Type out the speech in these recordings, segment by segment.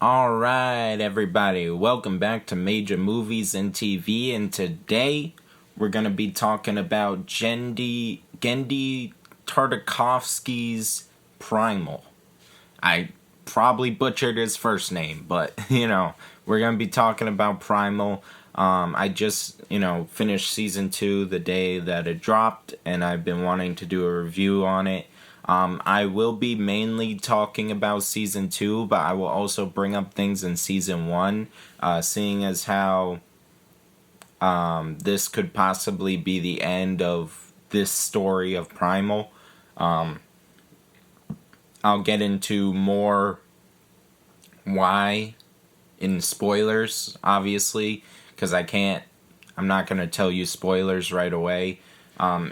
Alright, everybody, welcome back to Major Movies and TV, and today we're going to be talking about Genndy Tartakovsky's Primal. I probably butchered his first name, but, we're going to be talking about Primal. I just, finished season 2 the day that it dropped, and I've been wanting to do a review on it. I will be mainly talking about season 2, but I will also bring up things in season 1, seeing as how this could possibly be the end of this story of Primal. I'll get into more why in spoilers, obviously, because I'm not going to tell you spoilers right away.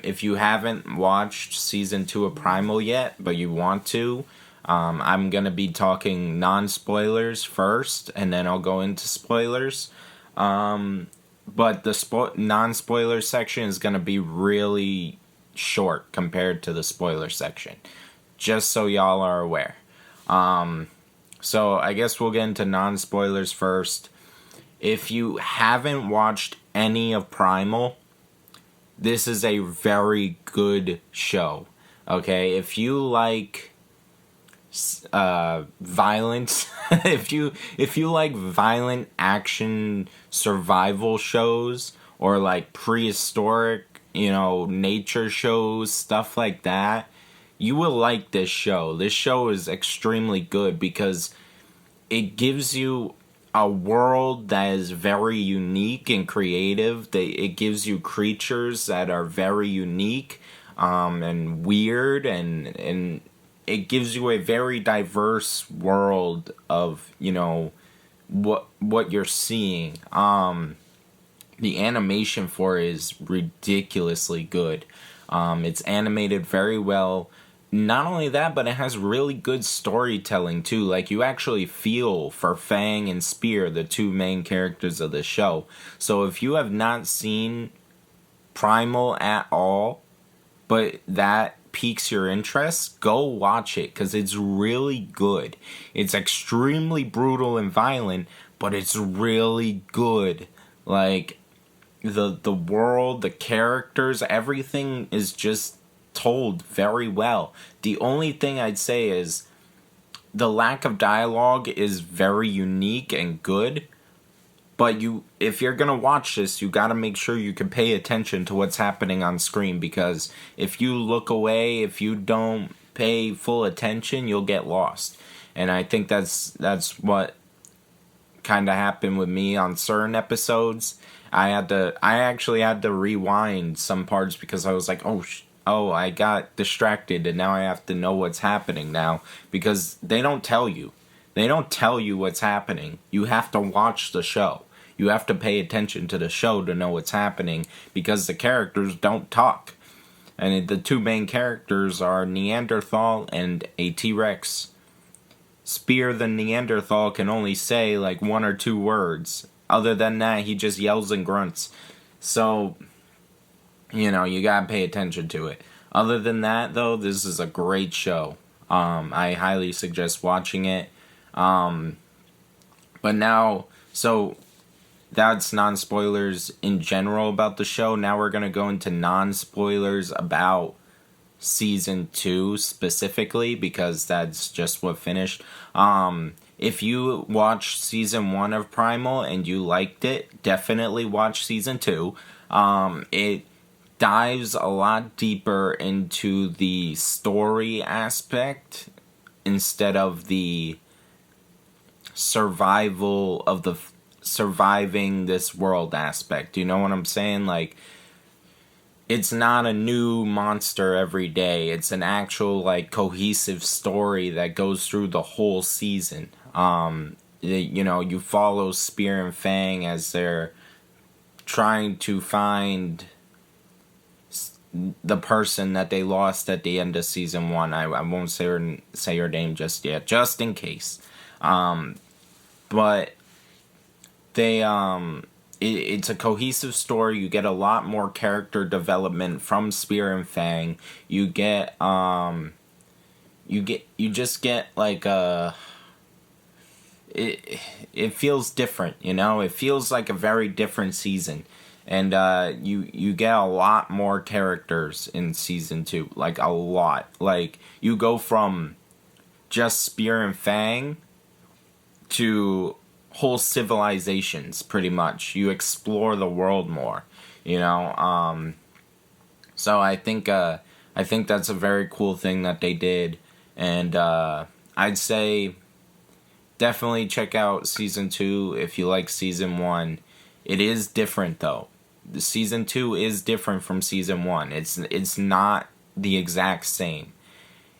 If you haven't watched season 2 of Primal yet, but you want to, I'm going to be talking non-spoilers first, and then I'll go into spoilers. But the non-spoiler section is going to be really short compared to the spoiler section, just so y'all are aware. So I guess we'll get into non-spoilers first. If you haven't watched any of Primal, this is a very good show. Okay, if you like violence, if you like violent action survival shows or like prehistoric, nature shows, stuff like that, you will like this show. This show is extremely good because it gives you a world that is very unique and creative. It gives you creatures that are very unique and weird, and it gives you a very diverse world of what you're seeing. The animation for it is ridiculously good. It's animated very well. Not only that, but it has really good storytelling too. Like, you actually feel for Fang and Spear, the two main characters of the show. So if you have not seen Primal at all, but that piques your interest, go watch it, because it's really good. It's extremely brutal and violent, but it's really good. Like, the world, the characters, everything is just told very well. The only thing I'd say is the lack of dialogue is very unique and good, but if you're gonna watch this, you gotta make sure you can pay attention to what's happening on screen, because if you look away, if you don't pay full attention, you'll get lost. And I think that's what kind of happened with me on certain episodes. I actually had to rewind some parts because I was like, I got distracted, and now I have to know what's happening now, because they don't tell you. They don't tell you what's happening. You have to watch the show. You have to pay attention to the show to know what's happening, because the characters don't talk. And the two main characters are Neanderthal and a T-Rex. Spear the Neanderthal can only say like 1 or 2 words. Other than that, he just yells and grunts. So, you gotta pay attention to it. Other than that, though, this is a great show. I highly suggest watching it. But now, so that's non-spoilers in general about the show. Now we're gonna go into non-spoilers about season 2 specifically, because that's just what finished. If you watched season 1 of Primal and you liked it, definitely watch season 2. It dives a lot deeper into the story aspect instead of the survival of the surviving this world aspect. You know what I'm saying? Like, it's not a new monster every day. It's an actual, like, cohesive story that goes through the whole season. You follow Spear and Fang as they're trying to find the person that they lost at the end of season 1. I won't say her name just yet, just in case. But they it's a cohesive story. You get a lot more character development from Spear and Fang. You just get like a it feels different, you know? It feels like a very different season. And you get a lot more characters in season 2, like a lot. Like you go from just Spear and Fang to whole civilizations, pretty much. You explore the world more, you know. So I think that's a very cool thing that they did, and I'd say definitely check out season 2 if you like season 1. It is different though. The season 2 is different from season 1. It's not the exact same.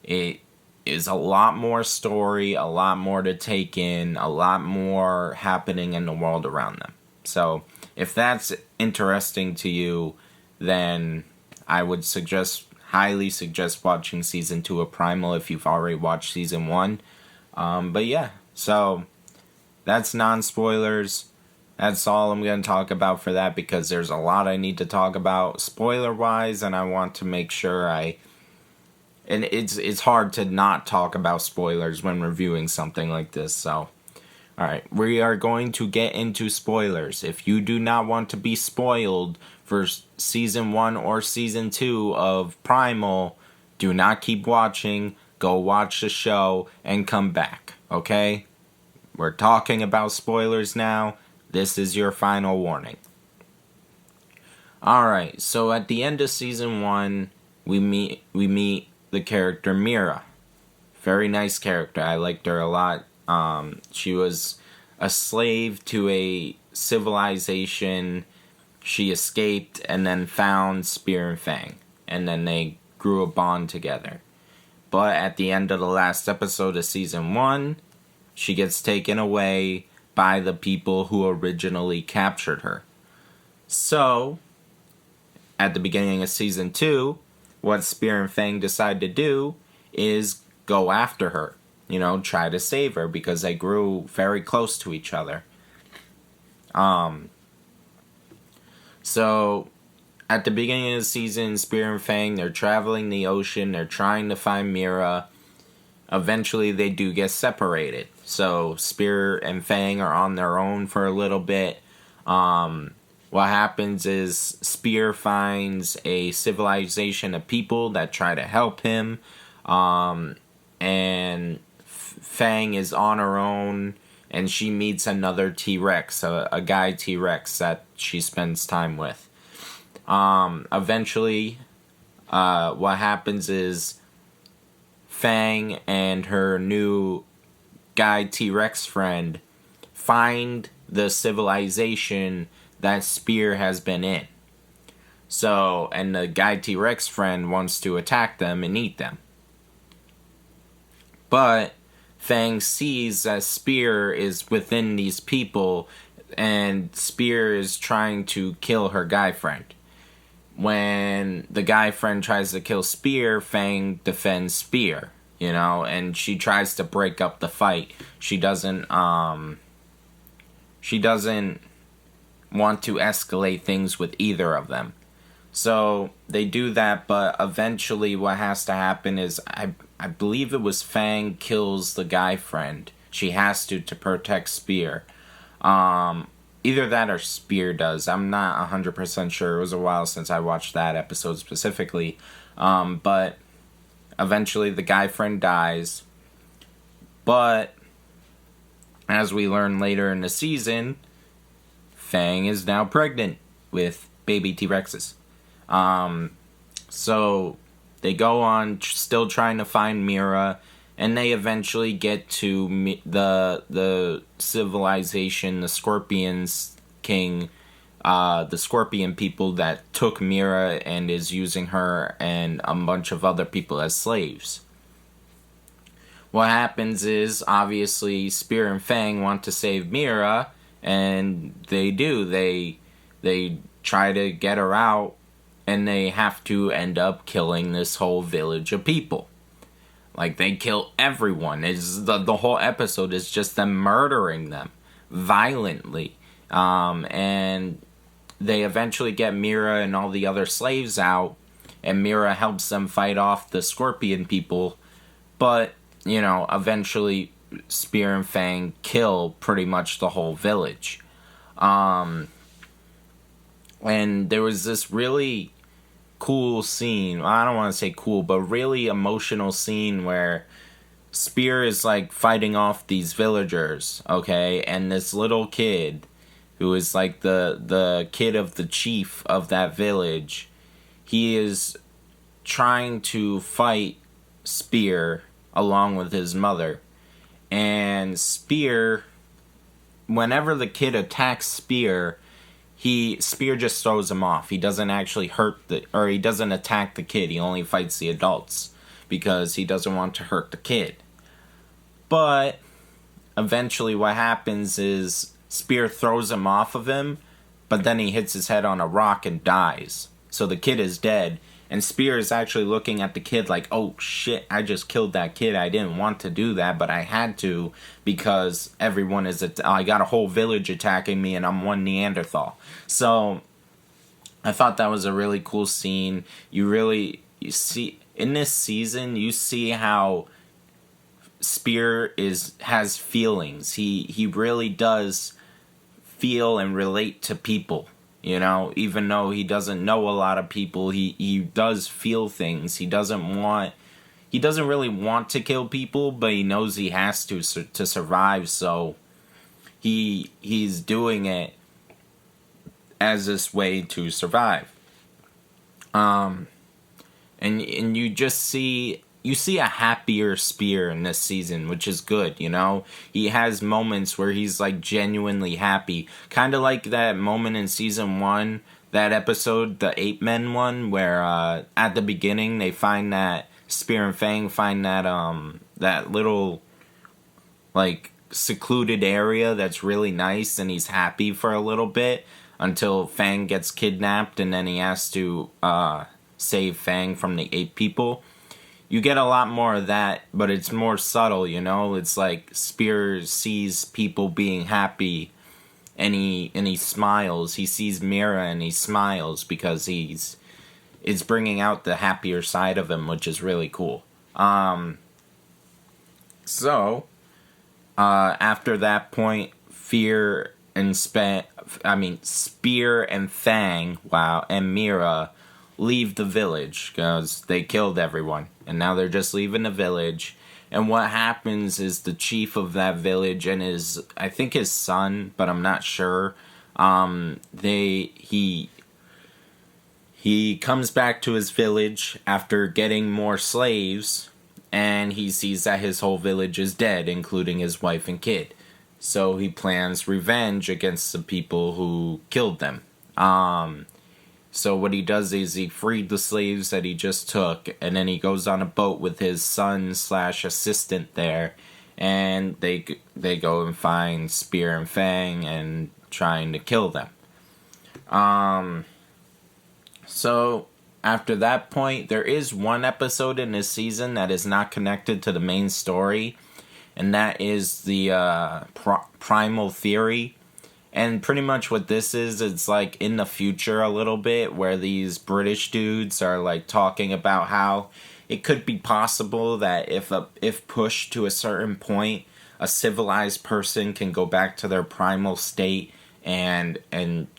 It is a lot more story, a lot more to take in, a lot more happening in the world around them. So if that's interesting to you, then I would highly suggest watching season 2 of Primal if you've already watched season 1. But yeah, so that's non-spoilers. That's all I'm going to talk about for that, because there's a lot I need to talk about spoiler-wise, and I want to make sure and it's hard to not talk about spoilers when reviewing something like this, so. Alright, we are going to get into spoilers. If you do not want to be spoiled for season 1 or season 2 of Primal, do not keep watching. Go watch the show and come back, okay? We're talking about spoilers now. This is your final warning. Alright, so at the end of season 1, we meet the character Mira. Very nice character. I liked her a lot. She was a slave to a civilization. She escaped and then found Spear and Fang. And then they grew a bond together. But at the end of the last episode of season 1, she gets taken away by the people who originally captured her. So, at the beginning of season 2, what Spear and Fang decide to do is go after her. You know, try to save her, because they grew very close to each other. So, at the beginning of the season, Spear and Fang, they're traveling the ocean, they're trying to find Mira. Eventually, they do get separated. So, Spear and Fang are on their own for a little bit. What happens is Spear finds a civilization of people that try to help him, and Fang is on her own, and she meets another T-Rex, a guy T-Rex that she spends time with. Eventually, what happens is Fang and her new guy T-Rex friend find the civilization that Spear has been in. So, and the guy T-Rex friend wants to attack them and eat them. But Fang sees that Spear is within these people, and Spear is trying to kill her guy friend. When the guy friend tries to kill Spear, Fang defends Spear, you know, and she tries to break up the fight. She doesn't want to escalate things with either of them. So they do that, but eventually what has to happen is, I believe it was Fang kills the guy friend. She has to protect Spear. Either that or Spear does. I'm not 100% sure. It was a while since I watched that episode specifically. But eventually the guy friend dies. But as we learn later in the season, Fang is now pregnant with baby T-Rexes. So they go on still trying to find Mira, and they eventually get to the civilization, the Scorpions King, the Scorpion people that took Mira and is using her and a bunch of other people as slaves. What happens is, obviously, Spear and Fang want to save Mira, and they do. They try to get her out, and they have to end up killing this whole village of people. Like, they kill everyone. The whole episode is just them murdering them violently. And they eventually get Mira and all the other slaves out, and Mira helps them fight off the Scorpion people. But, you know, eventually Spear and Fang kill pretty much the whole village. And there was this really cool scene. I don't want to say cool, but really emotional scene where Spear is like fighting off these villagers, okay? And this little kid, who is like the kid of the chief of that village, he is trying to fight Spear along with his mother. And Spear, whenever the kid attacks Spear just throws him off. He doesn't actually he doesn't attack the kid. He only fights the adults because he doesn't want to hurt the kid. But eventually what happens is Spear throws him off of him, but then he hits his head on a rock and dies. So the kid is dead, and Spear is actually looking at the kid like, oh shit, I just killed that kid. I didn't want to do that, but I had to because everyone is... I got a whole village attacking me and I'm one Neanderthal. So I thought that was a really cool scene. You see... In this season, you see how Spear has feelings. He really does feel and relate to people. You know, even though he doesn't know a lot of people, he does feel things. He doesn't really want to kill people, but he knows he has to survive. So he's doing it as this way to survive. And you just see a happier Spear in this season, which is good, you know? He has moments where he's, like, genuinely happy. Kind of like that moment in Season 1, that episode, the Ape Men one, where, at the beginning, they find that Spear and Fang find that little, like, secluded area that's really nice, and he's happy for a little bit, until Fang gets kidnapped, and then he has to, save Fang from the ape people. You get a lot more of that, but it's more subtle, you know? It's like Spear sees people being happy and he smiles. He sees Mira and he smiles because it's bringing out the happier side of him, which is really cool. So after that point, Spear and Fang, and Mira leave the village because they killed everyone, and now they're just leaving the village. And what happens is the chief of that village and I think his son, but I'm not sure, he comes back to his village after getting more slaves, and he sees that his whole village is dead, including his wife and kid. So he plans revenge against the people who killed them. So what he does is he freed the slaves that he just took, and then he goes on a boat with his son/assistant there, and they go and find Spear and Fang and trying to kill them. So after that point, there is one episode in this season that is not connected to the main story, and that is the Primal theory. And pretty much what this is, it's like in the future a little bit, where these British dudes are like talking about how it could be possible that if pushed to a certain point, a civilized person can go back to their primal state and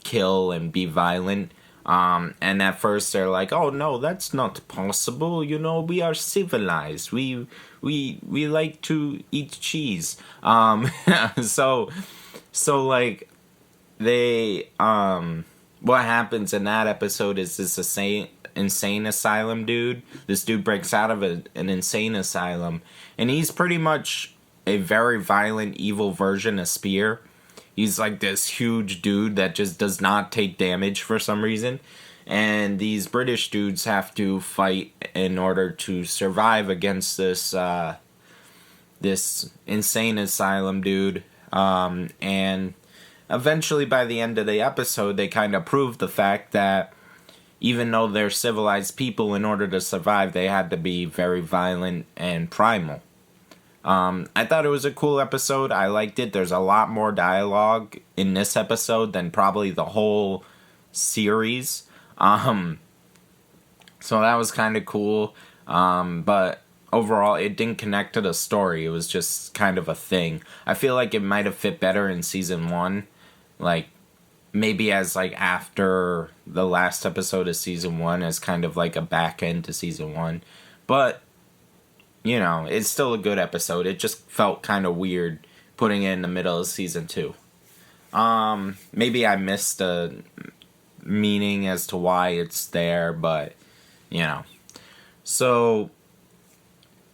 kill and be violent. And at first they're like, oh no, that's not possible. You know, we are civilized. We like to eat cheese. So like, they what happens in that episode is this insane asylum dude. This dude breaks out of an insane asylum, and he's pretty much a very violent, evil version of Spear. He's like this huge dude that just does not take damage for some reason, and these British dudes have to fight in order to survive against this insane asylum dude. And eventually, by the end of the episode, they kind of prove the fact that even though they're civilized people, in order to survive, they had to be very violent and primal. I thought it was a cool episode. I liked it. There's a lot more dialogue in this episode than probably the whole series. So that was kind of cool. But overall, it didn't connect to the story. It was just kind of a thing. I feel like it might have fit better in season 1. Like, maybe as, like, after the last episode of season 1 as kind of like a back end to season 1. But, you know, it's still a good episode. It just felt kind of weird putting it in the middle of season 2. Maybe I missed a meaning as to why it's there, but, you know. So,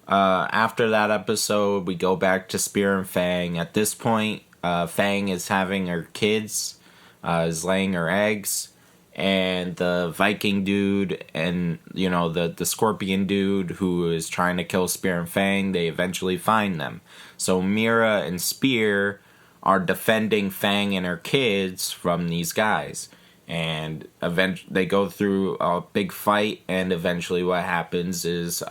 after that episode, we go back to Spear and Fang. At this point, Fang is having her kids, is laying her eggs, and the Viking dude and, you know, the Scorpion dude who is trying to kill Spear and Fang, they eventually find them. So Mira and Spear are defending Fang and her kids from these guys. And they go through a big fight, and eventually what happens is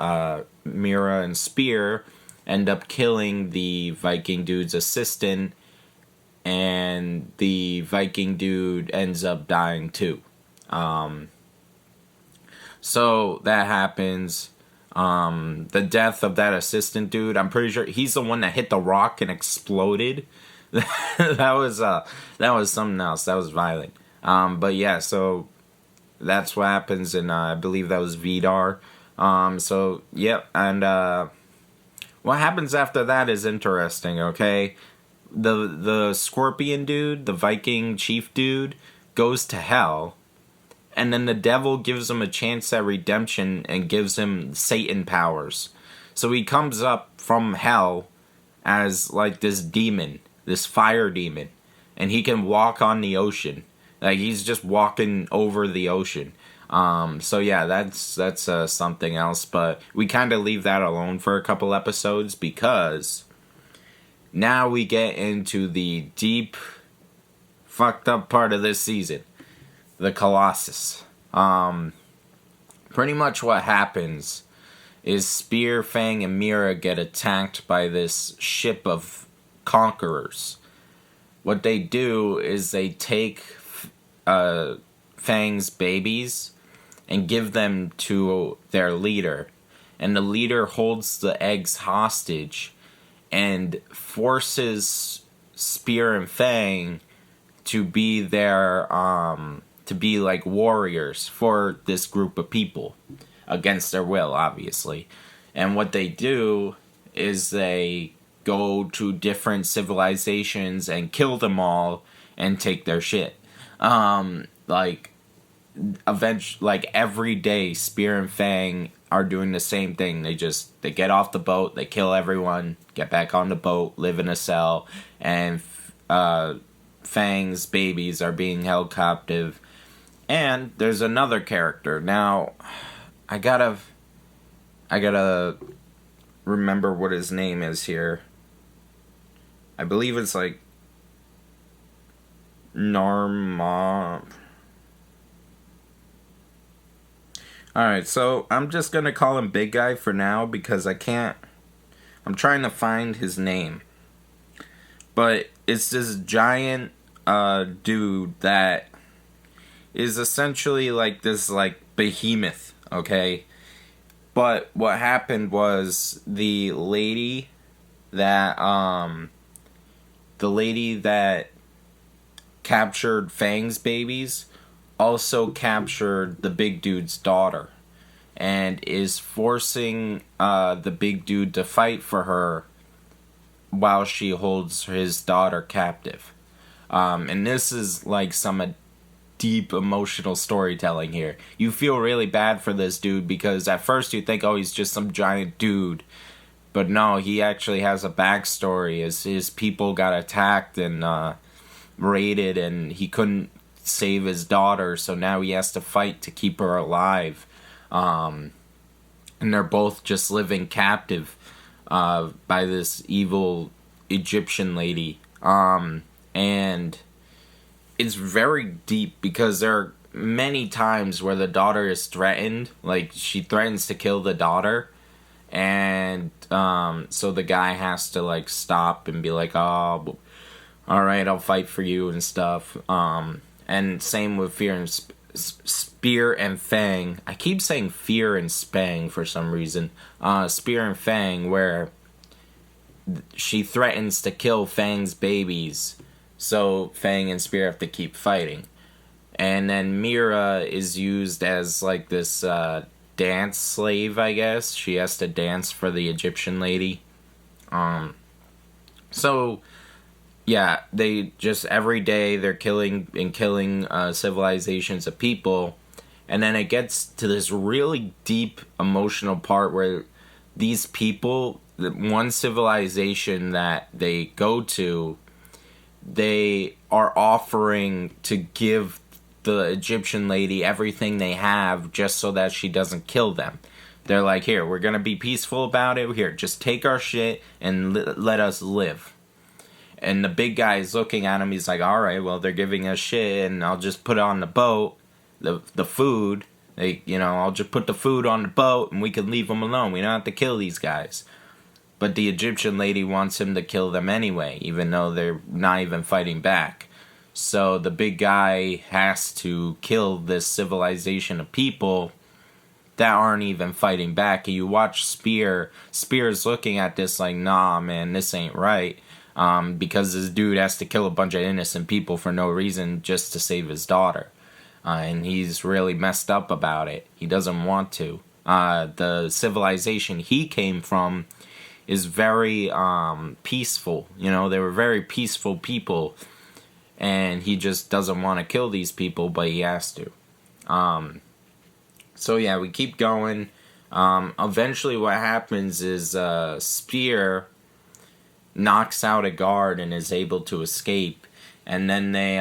Mira and Spear end up killing the Viking dude's assistant, and the Viking dude ends up dying too. So that happens. The death of that assistant dude, I'm pretty sure he's the one that hit the rock and exploded. that was something else. That was violent. But yeah, so that's what happens, and I believe that was Vidar. So yep, and what happens after that is interesting. Okay, the Scorpion dude, the Viking chief dude, goes to hell, and then the devil gives him a chance at redemption and gives him Satan powers. So he comes up from hell as like this demon, this fire demon, and he can walk on the ocean. Like, he's just walking over the ocean. So yeah, that's something else, but we kind of leave that alone for a couple episodes because now we get into the deep, fucked up part of this season, the Colossus. Pretty much what happens is Spear, Fang, and Mira get attacked by this ship of conquerors. What they do is they take Fang's babies and give them to their leader, and the leader holds the eggs hostage and forces Spear and Fang to be their to be like warriors for this group of people against their will, obviously. And what they do is they go to different civilizations and kill them all and take their shit. Like every day, Spear and Fang are doing the same thing. They get off the boat, they kill everyone, get back on the boat, live in a cell, and Fang's babies are being held captive. And there's another character. Now, I gotta remember what his name is here. I believe it's like Narma. Alright, so I'm just gonna call him Big Guy for now because I'm trying to find his name. But it's this giant dude that is essentially like this like behemoth, okay? But what happened was the lady that captured Fang's babies also captured the big dude's daughter and is forcing the big dude to fight for her while she holds his daughter captive. And this is like some deep emotional storytelling here. You feel really bad for this dude because at first you think, oh, he's just some giant dude. But no, he actually has a backstory as his people got attacked and raided, and he couldn't save his daughter, so now he has to fight to keep her alive. And they're both just living captive by this evil Egyptian lady. And it's very deep because there are many times where the daughter is threatened. Like, she threatens to kill the daughter. And so the guy has to, like, stop and be like, oh, alright, I'll fight for you and stuff. And same with Spear and Fang. I keep saying Fear and Spang for some reason. Spear and Fang, where she threatens to kill Fang's babies, so Fang and Spear have to keep fighting. And then Mira is used as like this dance slave, I guess. She has to dance for the Egyptian lady. So yeah, they just every day they're killing civilizations of people, and then it gets to this really deep emotional part where these people, the one civilization that they go to, they are offering to give the Egyptian lady everything they have just so that she doesn't kill them. They're like, here, we're gonna be peaceful about it. Here, just take our shit and let us live. And the big guy is looking at him. He's like, all right, well, they're giving us shit, and I'll just put it on the boat, the food. I'll just put the food on the boat, and we can leave them alone. We don't have to kill these guys. But the Egyptian lady wants him to kill them anyway, even though they're not even fighting back. So the big guy has to kill this civilization of people that aren't even fighting back. And you watch Spear's looking at this like, nah, man, this ain't right. Because this dude has to kill a bunch of innocent people for no reason just to save his daughter. And he's really messed up about it. He doesn't want to. The civilization he came from is very peaceful. They were very peaceful people. And he just doesn't want to kill these people, but he has to. So yeah, we keep going. Eventually what happens is Spear knocks out a guard and is able to escape, and then they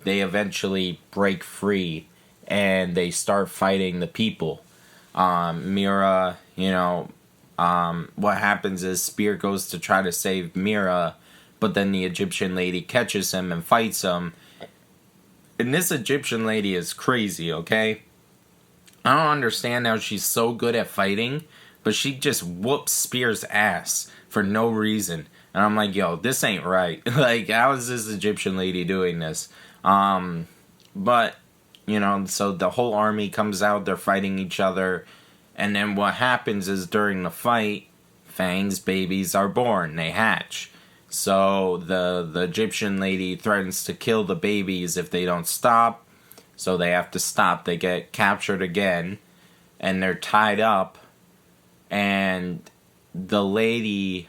eventually break free and they start fighting the people. Mira, what happens is Spear goes to try to save Mira, but then the Egyptian lady catches him and fights him. And this Egyptian lady is crazy, okay? I don't understand how she's so good at fighting, but she just whoops Spear's ass for no reason. And I'm like, yo, this ain't right. Like, how is this Egyptian lady doing this? But, so the whole army comes out, they're fighting each other. And then what happens is during the fight, Fang's babies are born. They hatch. So the Egyptian lady threatens to kill the babies if they don't stop. So they have to stop. They get captured again. And they're tied up. And the lady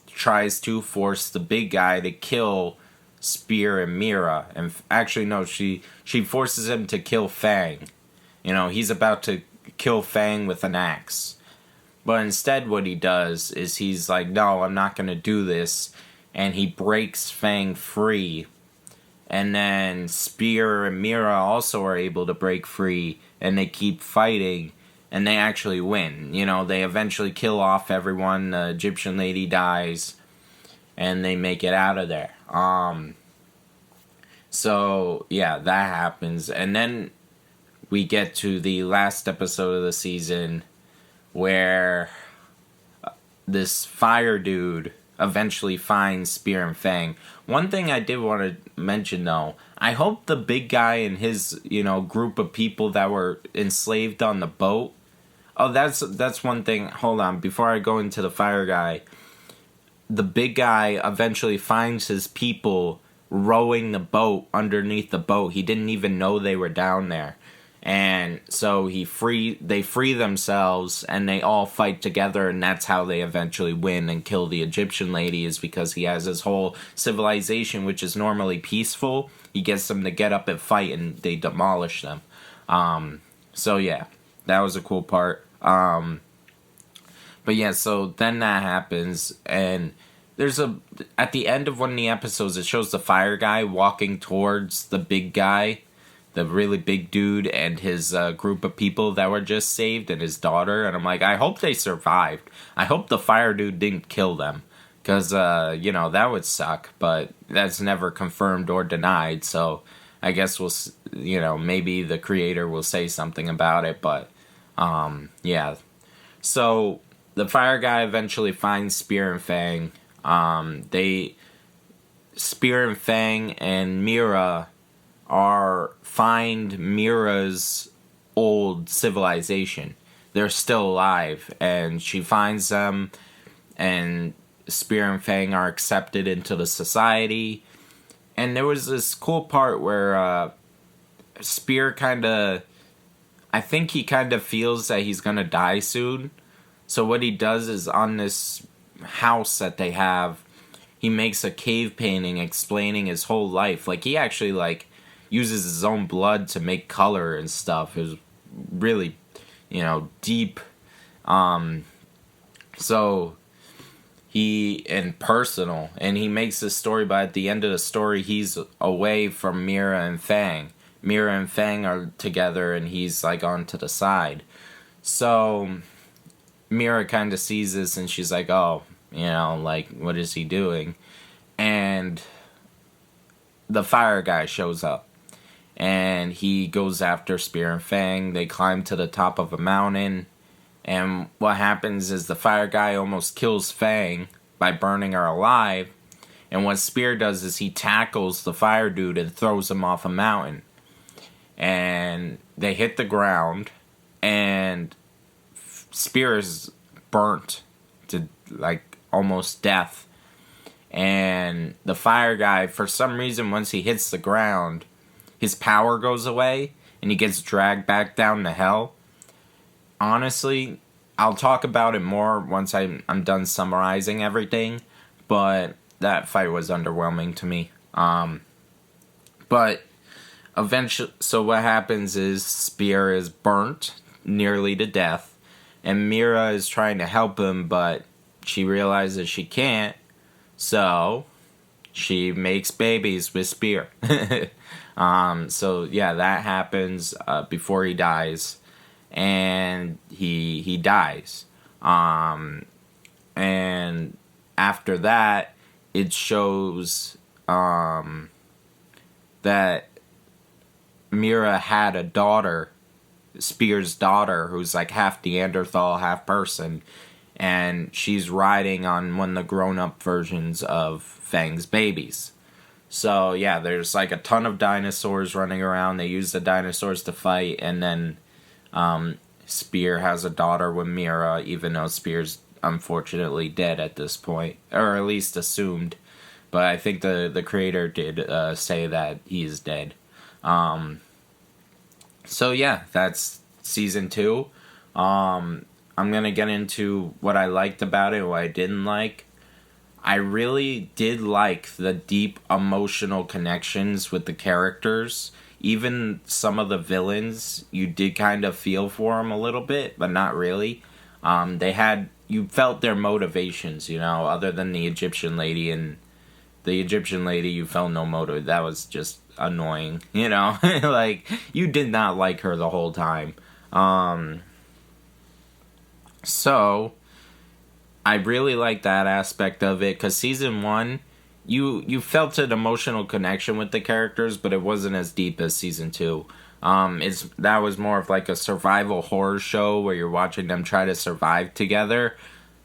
tries to force the big guy to kill Spear and Mira. And actually, no, she forces him to kill Fang. He's about to kill Fang with an axe. But instead what he does is he's like, no, I'm not going to do this. And he breaks Fang free. And then Spear and Mira also are able to break free. And they keep fighting. And they actually win. They eventually kill off everyone. The Egyptian lady dies. And they make it out of there. So, yeah, that happens. And then we get to the last episode of the season where this fire dude eventually finds Spear and Fang. One thing I did want to mention, though, I hope the big guy and his, group of people that were enslaved on the boat. Oh, that's one thing. Hold on, before I go into the fire guy, the big guy eventually finds his people rowing the boat underneath the boat. He didn't even know they were down there. And so they free themselves and they all fight together, and that's how they eventually win and kill the Egyptian lady, is because he has his whole civilization, which is normally peaceful. He gets them to get up and fight, and they demolish them. So yeah, that was a cool part. But yeah, so then that happens, and at the end of one of the episodes, it shows the fire guy walking towards the big guy, the really big dude, and his group of people that were just saved, and his daughter. And I'm like, I hope they survived. I hope the fire dude didn't kill them, because, that would suck, but that's never confirmed or denied, so I guess maybe the creator will say something about it, but, yeah. So, the fire guy eventually finds Spear and Fang. Spear and Fang and Mira find Mira's old civilization. They're still alive, and she finds them, and Spear and Fang are accepted into the society. And there was this cool part where Spear I think he kind of feels that he's gonna die soon. So what he does is, on this house that they have, he makes a cave painting explaining his whole life. Like, he actually, like, uses his own blood to make color and stuff. It was really, deep. So and personal, and he makes this story, but at the end of the story, he's away from Mira and Fang. Mira and Fang are together, and he's, like, on to the side. So Mira kind of sees this, and she's like, oh, like, what is he doing? And the fire guy shows up, and he goes after Spear and Fang. They climb to the top of a mountain, and what happens is the fire guy almost kills Fang by burning her alive, and what Spear does is he tackles the fire dude and throws him off a mountain. And they hit the ground, and Spear is burnt to, like, almost death. And the fire guy, for some reason, once he hits the ground, his power goes away, and he gets dragged back down to hell. Honestly, I'll talk about it more once I'm done summarizing everything, but that fight was underwhelming to me. But eventually, so what happens is Spear is burnt nearly to death, and Mira is trying to help him, but she realizes she can't, so she makes babies with Spear. So yeah, that happens before he dies, and he dies. And after that, it shows that Mira had a daughter, Spear's daughter, who's like half Neanderthal, half person, and she's riding on one of the grown-up versions of Fang's babies. So yeah, there's like a ton of dinosaurs running around. They use the dinosaurs to fight, and then Spear has a daughter with Mira, even though Spear's unfortunately dead at this point, or at least assumed. But I think the creator did say that he's dead. So yeah, that's season 2. I'm gonna get into what I liked about it, what I didn't like. I really did like the deep emotional connections with the characters. Even some of the villains, you did kind of feel for them a little bit, but not really. You felt their motivations, other than the Egyptian lady. And the Egyptian lady, you felt no motive. That was just annoying, like, you did not like her the whole time. So I really like that aspect of it, because season 1, you felt an emotional connection with the characters, but it wasn't as deep as season 2. That was more of like a survival horror show where you're watching them try to survive together.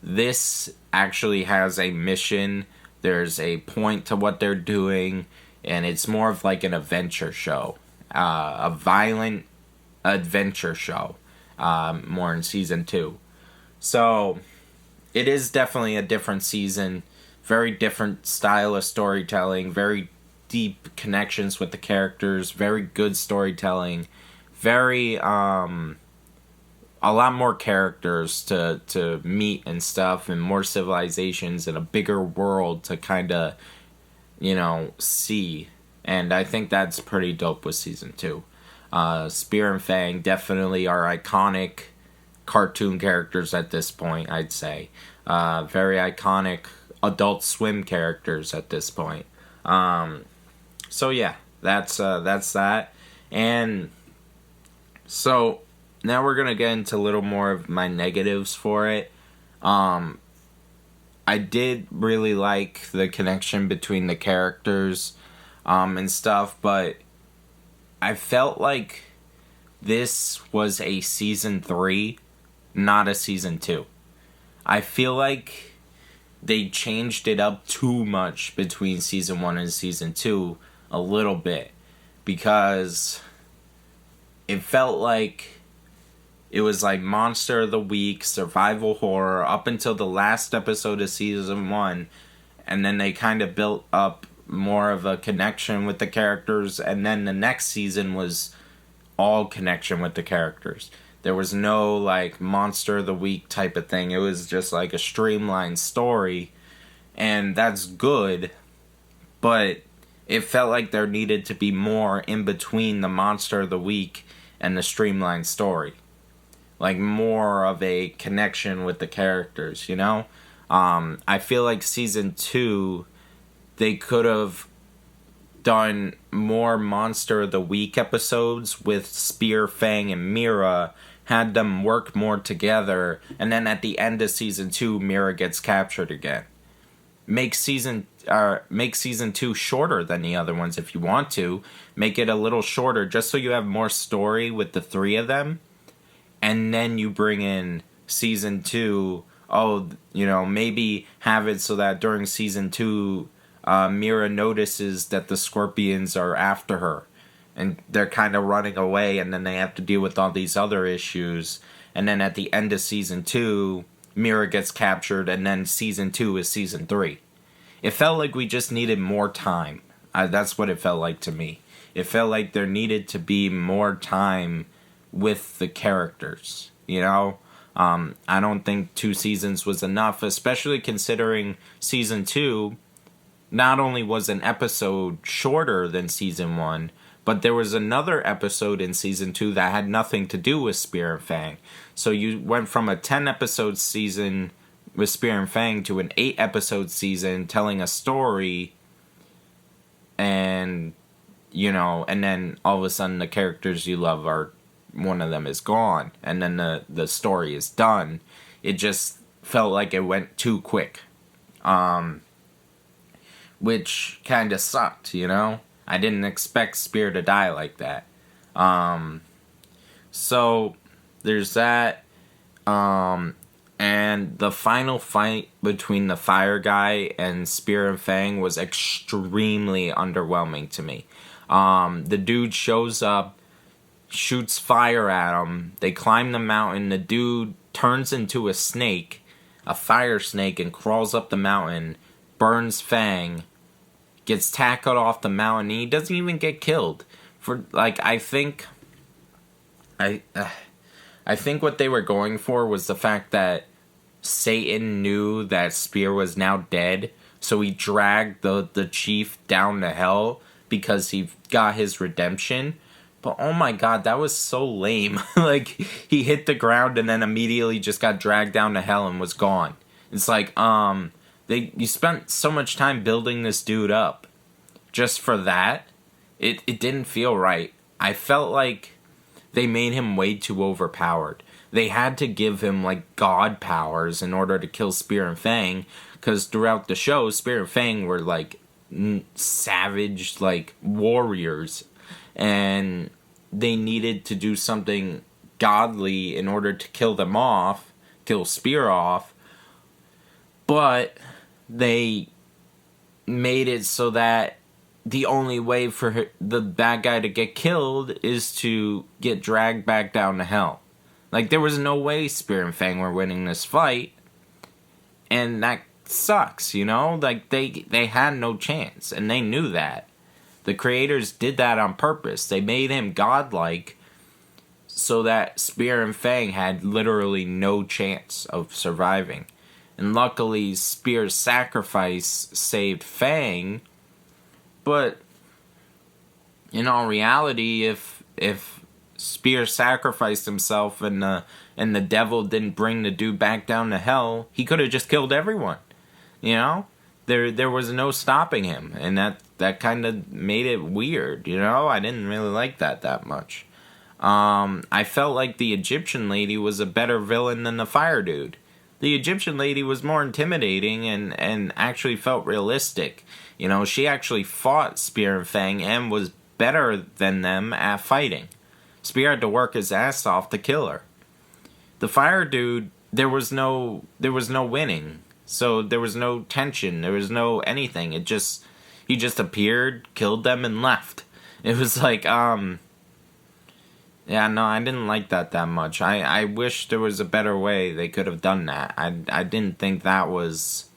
This actually has a mission. There's a point to what they're doing, and it's more of like an adventure show, a violent adventure show, more in season 2. So it is definitely a different season, very different style of storytelling, very deep connections with the characters, very good storytelling, very a lot more characters to meet and stuff, and more civilizations and a bigger world to kind of see. And I think that's pretty dope with season 2. Spear and Fang definitely are iconic cartoon characters at this point, I'd say. Very iconic Adult Swim characters at this point. So yeah, that's that. And so now we're gonna get into a little more of my negatives for it. I did really like the connection between the characters and stuff, but I felt like this was a season 3, not a season 2. I feel like they changed it up too much between season 1 and season 2 a little bit. because it felt like it was like Monster of the Week, survival horror, up until the last episode of season 1, and then they kind of built up more of a connection with the characters, and then the next season was all connection with the characters. There was no, like, Monster of the Week type of thing. It was just like a streamlined story, and that's good, but it felt like there needed to be more in between the Monster of the Week and the streamlined story. Like, more of a connection with the characters, you know? I feel like season 2, they could have done more Monster of the Week episodes with Spear, Fang, and Mira, had them work more together, and then at the end of season 2, Mira gets captured again. Make season 2 shorter than the other ones if you want to. Make it a little shorter just so you have more story with the 3 of them. And then you bring in season 2. Oh, you know, maybe have it so that during season 2, Mira notices that the Scorpions are after her. And they're kind of running away, and then they have to deal with all these other issues. And then at the end of season 2, Mira gets captured, and then season 2 is season 3. It felt like we just needed more time. That's what it felt like to me. It felt like there needed to be more time with the characters, you know? I don't think 2 seasons was enough, especially considering season 2 not only was an episode shorter than season 1, but there was another episode in season 2 that had nothing to do with Spear and Fang. So you went from a 10-episode season with Spear and Fang to an 8-episode season telling a story, and, you know, and then all of a sudden the characters you love are, one of them is gone, and then the story is done. It just felt like it went too quick. Which kind of sucked, you know? I didn't expect Spear to die like that. So, there's that. And the final fight between the fire guy and Spear and Fang was extremely underwhelming to me. The dude shows up, shoots fire at him, they climb the mountain, the dude turns into a snake, a fire snake, and crawls up the mountain, burns Fang, gets tackled off the mountain, and he doesn't even get killed. For, like, I think what they were going for was the fact that Satan knew that Spear was now dead, so he dragged the chief down to hell because he got his redemption. But oh my god, that was so lame. Like, he hit the ground and then immediately just got dragged down to hell and was gone. It's like, you spent so much time building this dude up just for that. It didn't feel right. I felt like they made him way too overpowered. They had to give him, like, god powers in order to kill Spear and Fang, because throughout the show, Spear and Fang were, like, savage, like, warriors, and they needed to do something godly in order to kill them off, kill Spear off, but they made it so that the only way for the bad guy to get killed is to get dragged back down to hell. Like, there was no way Spear and Fang were winning this fight, and that sucks, you know? Like, they had no chance, and they knew that. The creators did that on purpose. They made him godlike so that Spear and Fang had literally no chance of surviving. And luckily, Spear's sacrifice saved Fang. But in all reality, if Spear sacrificed himself and the devil didn't bring the dude back down to hell, he could have just killed everyone. You know? There was no stopping him, and that kind of made it weird, you know? I didn't really like that much. I felt like the Egyptian lady was a better villain than the fire dude. The Egyptian lady was more intimidating and actually felt realistic. You know, she actually fought Spear and Fang and was better than them at fighting. Spear had to work his ass off to kill her. The fire dude, there was no winning. So there was no tension, there was no anything. He just appeared, killed them, and left. It was like, yeah, no, I didn't like that much. I wish there was a better way they could have done that. I didn't think that was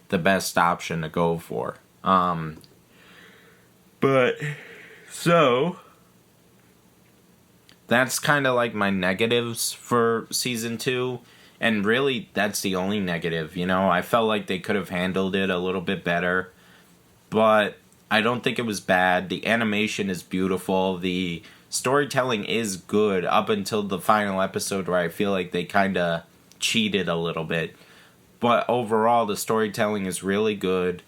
the best option to go for. But, so, that's kind of like my negatives for season 2. And really, that's the only negative, you know? I felt like they could have handled it a little bit better. But I don't think it was bad. The animation is beautiful. The storytelling is good up until the final episode where I feel like they kind of cheated a little bit. But overall, the storytelling is really good.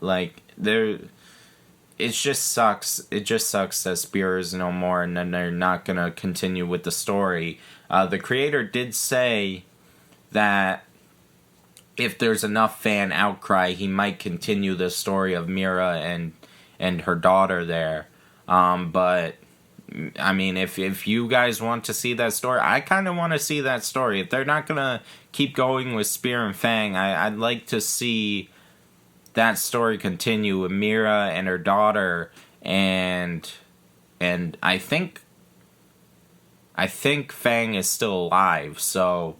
Like, it just sucks. It just sucks that Spear is no more and then they're not going to continue with the story. The creator did say that if there's enough fan outcry, he might continue the story of Mira and her daughter there. But I mean, if you guys want to see that story, I kind of want to see that story. If they're not gonna keep going with Spear and Fang, I'd like to see that story continue with Mira and her daughter, and I think Fang is still alive, so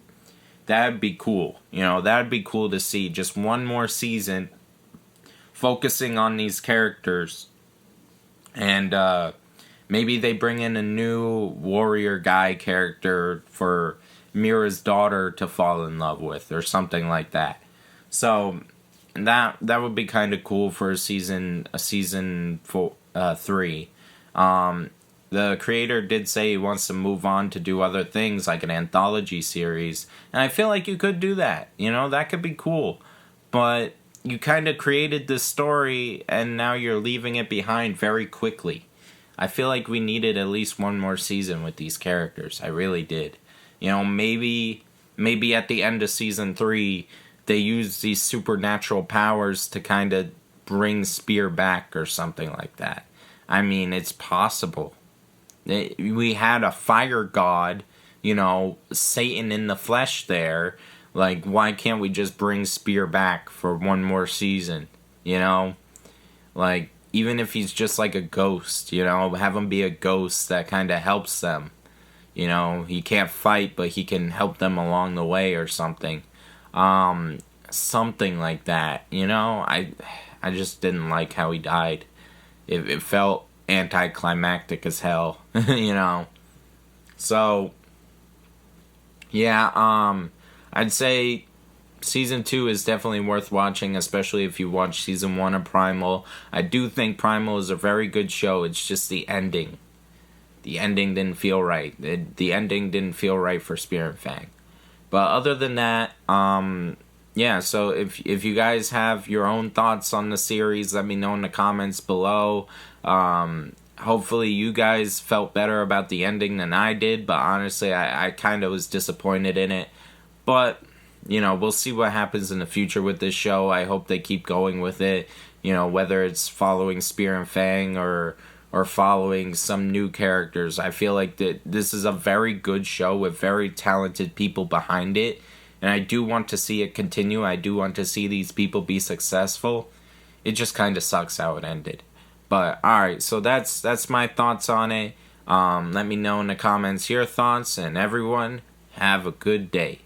that'd be cool. You know, that'd be cool to see. Just one more season focusing on these characters. And maybe they bring in a new warrior guy character for Mira's daughter to fall in love with or something like that. So that would be kind of cool for a season 3. The creator did say he wants to move on to do other things like an anthology series. And I feel like you could do that. You know, that could be cool. But you kind of created this story and now you're leaving it behind very quickly. I feel like we needed at least one more season with these characters. I really did. You know, maybe at the end of season 3, they use these supernatural powers to kind of bring Spear back or something like that. I mean, it's possible. We had a fire god, you know, Satan in the flesh there. Like, why can't we just bring Spear back for one more season, you know? Like, even if he's just like a ghost, you know, have him be a ghost that kind of helps them. You know, he can't fight, but he can help them along the way or something. Something like that, you know? I just didn't like how he died. It felt anticlimactic as hell, you know? So, yeah, I'd say season 2 is definitely worth watching, especially if you watch season 1 of Primal. I do think Primal is a very good show. It's just the ending. The ending didn't feel right. The ending didn't feel right for Spear and Fang. But other than that, yeah, so if you guys have your own thoughts on the series, let me know in the comments below. Hopefully you guys felt better about the ending than I did, but honestly, I kind of was disappointed in it. But, you know, we'll see what happens in the future with this show. I hope they keep going with it, you know, whether it's following Spear and Fang or following some new characters. I feel like that this is a very good show with very talented people behind it, and I do want to see it continue. I do want to see these people be successful. It just kind of sucks how it ended. But, alright, so that's my thoughts on it. Let me know in the comments your thoughts, and everyone, have a good day.